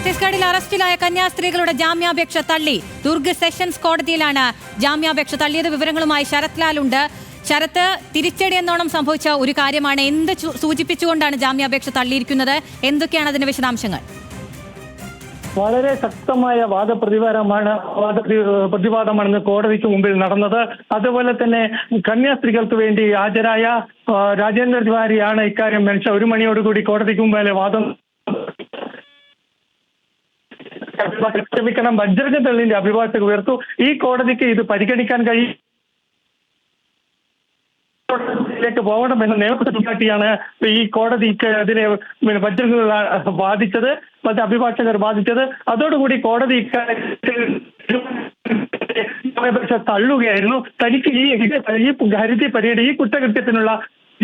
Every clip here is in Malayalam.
ഛത്തീസ്ഗഡിൽ അറസ്റ്റിലായ കന്യാസ്ത്രീകളുടെ ജാമ്യാപേക്ഷ തള്ളി. ദുർഗ് സെഷൻസ് കോടതിയിലാണ് ജാമ്യാപേക്ഷ തള്ളിയത്. വിവരങ്ങളുമായി ശരത് ലാൽ ഉണ്ട്. ശരത്ത്, തിരിച്ചടി എന്നോണം സംഭവിച്ച ഒരു കാര്യമാണ്. എന്ത് സൂചിപ്പിച്ചുകൊണ്ടാണ് ജാമ്യാപേക്ഷ തള്ളിയിരിക്കുന്നത്? എന്തൊക്കെയാണ് അതിന്റെ വിശദാംശങ്ങൾ? വളരെ ശക്തമായ പ്രതിവാദമാണെന്ന് കോടതിക്ക് മുമ്പിൽ നടന്നത്. അതുപോലെ തന്നെ കന്യാസ്ത്രീകൾക്ക് വേണ്ടി ഹാജരായ രാജേന്ദ്ര തിവാരിയാണ് ഇക്കാര്യം മനുഷ്യ 1 മണിയോടുകൂടി കോടതിക്ക് മുമ്പിലെ വാദം ക്ഷമിക്കണം ബജ്രംഗ് ദളിന്റെ അഭിഭാഷകർ ഉയർത്തു. ഈ കോടതിക്ക് ഇത് പരിഗണിക്കാൻ കഴിയും ിലേക്ക് പോകണമെന്ന നിയമത്തെ ചൂണ്ടിക്കാട്ടിയാണ് ഈ കോടതിക്ക് അതിനെ ബജ്രംഗ് വാദിച്ചത്, മറ്റ് അഭിഭാഷകർ വാദിച്ചത്. അതോടുകൂടി കോടതി തള്ളുകയായിരുന്നു. തനിക്ക് ഈ ഹരിത പരിയുടെ ഈ കുറ്റകൃത്യത്തിനുള്ള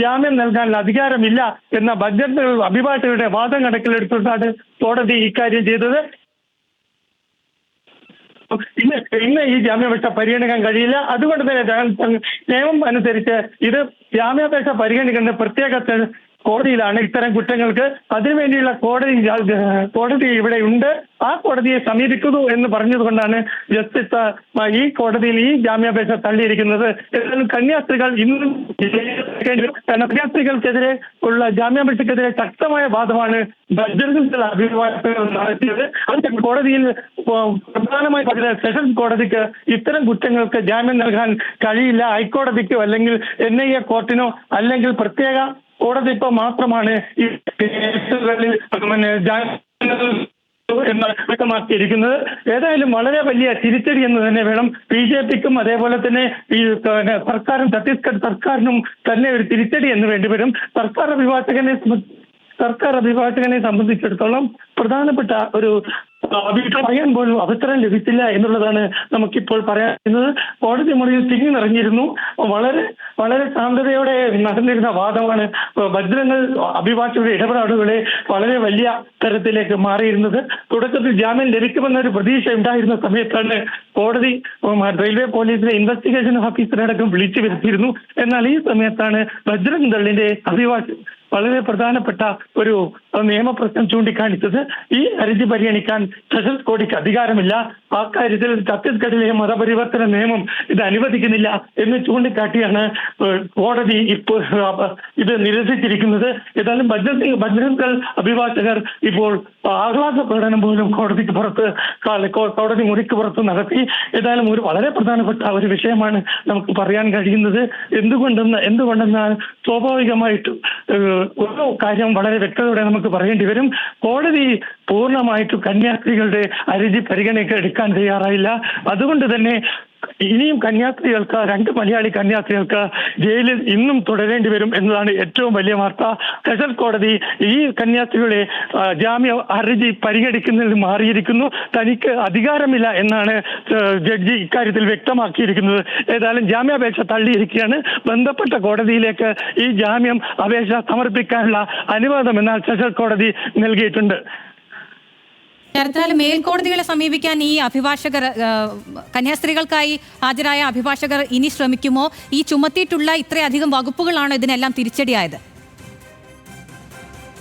ജാമ്യം നൽകാനുള്ള അധികാരമില്ല എന്ന ബജ്രംഗ് അഭിഭാഷകരുടെ വാദം കണക്കിലെടുത്തുകൊണ്ടാണ് കോടതി ഇക്കാര്യം ചെയ്തത്. ഇന്ന് ഈ ജാമ്യാപേക്ഷ പരിഗണിക്കാൻ കഴിയില്ല. അതുകൊണ്ട് തന്നെ നിയമം അനുസരിച്ച് ഇത് ജാമ്യാപേക്ഷ പരിഗണിക്കുന്ന പ്രത്യേക കോടതിയിലാണ് ഇത്തരം കുറ്റങ്ങൾക്ക്. അതിനുവേണ്ടിയുള്ള കോടതി ഇവിടെ ഉണ്ട്. ആ കോടതിയെ സമീപിക്കുന്നു എന്ന് പറഞ്ഞതുകൊണ്ടാണ് ജസ്റ്റിസ് ഈ കോടതിയിൽ ഈ ജാമ്യാപേക്ഷ തള്ളിയിരിക്കുന്നത്. എന്നാലും കന്യാസ്ത്രീകൾ ഇന്നും കന്യാസ്ത്രീകൾക്കെതിരെ ഉള്ള ജാമ്യാപേക്ഷക്കെതിരെ ശക്തമായ വാദമാണ് ബജ്രംഗ് ദൾ അഭിഭാഷകർ നടത്തിയത്. അത് കോടതിയിൽ പ്രധാനമായി പറഞ്ഞ സെഷൻസ് കോടതിക്ക് ഇത്തരം കുറ്റങ്ങൾക്ക് ജാമ്യം നൽകാൻ കഴിയില്ല. ഹൈക്കോടതിക്കോ അല്ലെങ്കിൽ NIA കോർട്ടിനോ അല്ലെങ്കിൽ പ്രത്യേക കോടതി ഇപ്പോൾ മാത്രമാണ് ഈ കേസുകളിൽ എന്ന് വ്യക്തമാക്കിയിരിക്കുന്നത്. ഏതായാലും വളരെ വലിയ തിരിച്ചടി എന്ന് തന്നെ വേണം BJPക്കും അതേപോലെ തന്നെ ഈ സർക്കാരും ഛത്തീസ്ഗഡ് സർക്കാരിനും തന്നെ ഒരു തിരിച്ചടി എന്ന് വേണ്ടിവരും. സർക്കാർ അഭിഭാഷകനെ സംബന്ധിച്ചിടത്തോളം പ്രധാനപ്പെട്ട ഒരു പറയാൻ പോലും അവസരം ലഭിച്ചില്ല എന്നുള്ളതാണ് നമുക്കിപ്പോൾ പറയാനുള്ളത്. കോടതി മുറിയിൽ തിങ്ങി നിറഞ്ഞിരുന്നു. വളരെ ശാന്തതയോടെ നടന്നിരുന്ന വാദമാണ് ബജ്രംഗ് അഭിഭാഷകരുടെ ഇടപെടലുകളെ വളരെ വലിയ തരത്തിലേക്ക് മാറിയിരുന്നത്. തുടക്കത്തിൽ ജാമ്യം ലഭിക്കുമെന്നൊരു പ്രതീക്ഷ ഉണ്ടായിരുന്ന സമയത്താണ് കോടതി റെയിൽവേ പോലീസിലെ ഇൻവെസ്റ്റിഗേഷൻ ഓഫീസറടക്കം വിളിച്ചു വരുത്തിയിരുന്നു. എന്നാൽ ഈ സമയത്താണ് ബജ്രംഗ് ദളിന്റെ അഭിഭാഷകർ വളരെ പ്രധാനപ്പെട്ട ഒരു നിയമപ്രശ്നം ചൂണ്ടിക്കാണിച്ചത്. ഈ ഹർജി പരിഗണിക്കാൻ സെഷൻസ് കോടതിക്ക് അധികാരമില്ല. ആ കാര്യത്തിൽ ഛത്തീസ്ഗഡിലെ മതപരിവർത്തന നിയമം ഇത് അനുവദിക്കുന്നില്ല എന്ന് ചൂണ്ടിക്കാട്ടിയാണ് കോടതി ഇപ്പോൾ ഇത് നിരസിച്ചിരിക്കുന്നത്. ഏതായാലും ബജ്രംഗ് ദൾ അഭിഭാഷകർ ഇപ്പോൾ ആഹ്ലാദ പ്രകടനം പോലും കോടതി മുറിക്ക് പുറത്ത് നടത്തി. ഏതായാലും വളരെ പ്രധാനപ്പെട്ട ഒരു വിഷയമാണ് നമുക്ക് പറയാൻ കഴിയുന്നത്. എന്തുകൊണ്ടെന്നാൽ സ്വാഭാവികമായിട്ടും ഒരു കാര്യം വളരെ വ്യക്തതയോടെ നമുക്ക് പറയേണ്ടി വരും. കോടതി പൂർണ്ണമായിട്ടും കന്യാസ്ത്രീകളുടെ ഹർജി പരിഗണനയ്ക്ക് എടുക്കാൻ തയ്യാറായില്ല. അതുകൊണ്ട് തന്നെ ഇനിയും കന്യാസ്ത്രീകൾക്ക് 2 മലയാളി കന്യാസ്ത്രീകൾക്ക് ജയിലിൽ ഇന്നും തുടരേണ്ടി വരും എന്നതാണ് ഏറ്റവും വലിയ വാർത്ത. സെഷൻസ് കോടതി ഈ കന്യാസ്ത്രീയുടെ ജാമ്യ ഹർജി പരിഗണിക്കുന്നതിൽ മാറിയിരിക്കുന്നു. തനിക്ക് അധികാരമില്ല എന്നാണ് ജഡ്ജി ഇക്കാര്യത്തിൽ വ്യക്തമാക്കിയിരിക്കുന്നത്. ഏതായാലും ജാമ്യാപേക്ഷ തള്ളിയിരിക്കുകയാണ്. ബന്ധപ്പെട്ട കോടതിയിലേക്ക് ഈ ജാമ്യം അപേക്ഷ സമർപ്പിക്കാനുള്ള അനുവാദം എന്നാൽ സെഷൻസ് കോടതി നൽകിയിട്ടുണ്ട്. മേൽക്കോടതികളെ സമീപിക്കാൻ ഈ അഭിഭാഷകർ, കന്യാസ്ത്രീകൾക്കായി ഹാജരായ അഭിഭാഷകർ ഇനി ശ്രമിക്കുമോ? ഈ ചുമത്തിയിട്ടുള്ള ഇത്രയധികം വകുപ്പുകളാണോ ഇതിനെല്ലാം തിരിച്ചടിയായത്?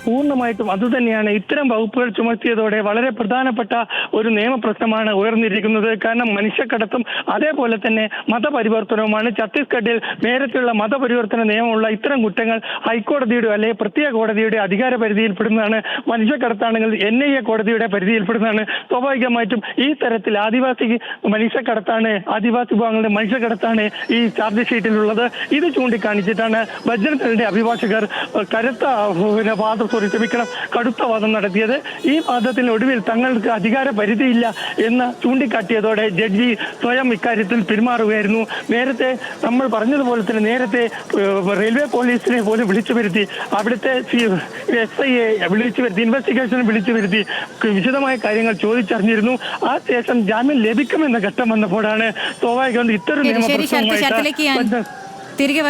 പൂർണ്ണമായിട്ടും അതുതന്നെയാണ്. ഇത്തരം വകുപ്പുകൾ ചുമത്തിയതോടെ വളരെ പ്രധാനപ്പെട്ട ഒരു നിയമപ്രശ്നമാണ് ഉയർന്നിരിക്കുന്നത്. കാരണം മനുഷ്യക്കടത്തും അതേപോലെ തന്നെ മതപരിവർത്തനവുമാണ്. ഛത്തീസ്ഗഡിൽ നേരത്തെയുള്ള മതപരിവർത്തന നിയമമുള്ള ഇത്തരം കുറ്റങ്ങൾ ഹൈക്കോടതിയുടെ അല്ലെങ്കിൽ പ്രത്യേക കോടതിയുടെ അധികാര പരിധിയിൽപ്പെടുന്നതാണ്. മനുഷ്യക്കടത്താണെങ്കിൽ NIA കോടതിയുടെ പരിധിയിൽപ്പെടുന്നതാണ്. സ്വാഭാവികമായിട്ടും ഈ തരത്തിൽ ആദിവാസി വിഭാഗങ്ങളുടെ മനുഷ്യക്കടത്താണ് ഈ ചാർജ് ഷീറ്റിലുള്ളത്. ഇത് ചൂണ്ടിക്കാണിച്ചിട്ടാണ് ബജ്രംഗ് ദളിന്റെ അഭിഭാഷകർ കടുത്ത വാദം നടത്തിയത്. ഈ വാദത്തിന് ഒടുവിൽ തങ്ങൾക്ക് അധികാര പരിധിയില്ല എന്ന് ചൂണ്ടിക്കാട്ടിയതോടെ ജഡ്ജി സ്വയം ഇക്കാര്യത്തിൽ പിന്മാറുകയായിരുന്നു. നേരത്തെ നമ്മൾ പറഞ്ഞതുപോലെ തന്നെ നേരത്തെ റെയിൽവേ പോലീസിനെ പോലും വിളിച്ചു വരുത്തി, അവിടുത്തെ SIയെ വിളിച്ചു വരുത്തി, ഇൻവെസ്റ്റിഗേഷൻ വിളിച്ചു വരുത്തി വിശദമായ കാര്യങ്ങൾ ചോദിച്ചറിഞ്ഞിരുന്നു. ആ ശേഷം ജാമ്യം ലഭിക്കുമെന്ന ഘട്ടം വന്നപ്പോഴാണ് സ്വാഭാവികം ഇത്തരം നിയമപ്രശ്നവുമായിട്ട് തിരികെ